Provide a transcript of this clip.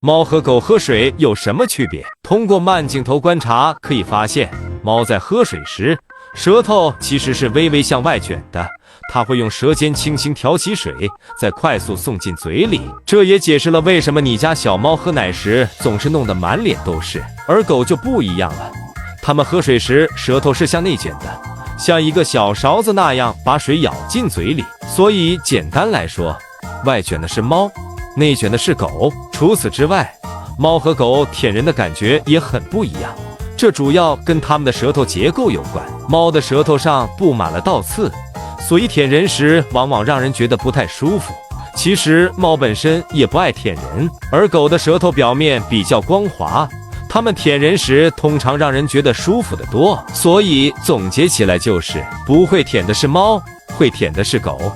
猫和狗喝水有什么区别？通过慢镜头观察可以发现，猫在喝水时，舌头其实是微微向外卷的，它会用舌尖轻轻挑起水，再快速送进嘴里。这也解释了为什么你家小猫喝奶时总是弄得满脸都是，而狗就不一样了，它们喝水时舌头是向内卷的，像一个小勺子那样把水舀进嘴里。所以简单来说，外卷的是猫，内卷的是狗。除此之外，猫和狗舔人的感觉也很不一样，这主要跟它们的舌头结构有关。猫的舌头上布满了倒刺，所以舔人时往往让人觉得不太舒服。其实猫本身也不爱舔人，而狗的舌头表面比较光滑，它们舔人时通常让人觉得舒服得多。所以总结起来就是，不会舔的是猫，会舔的是狗。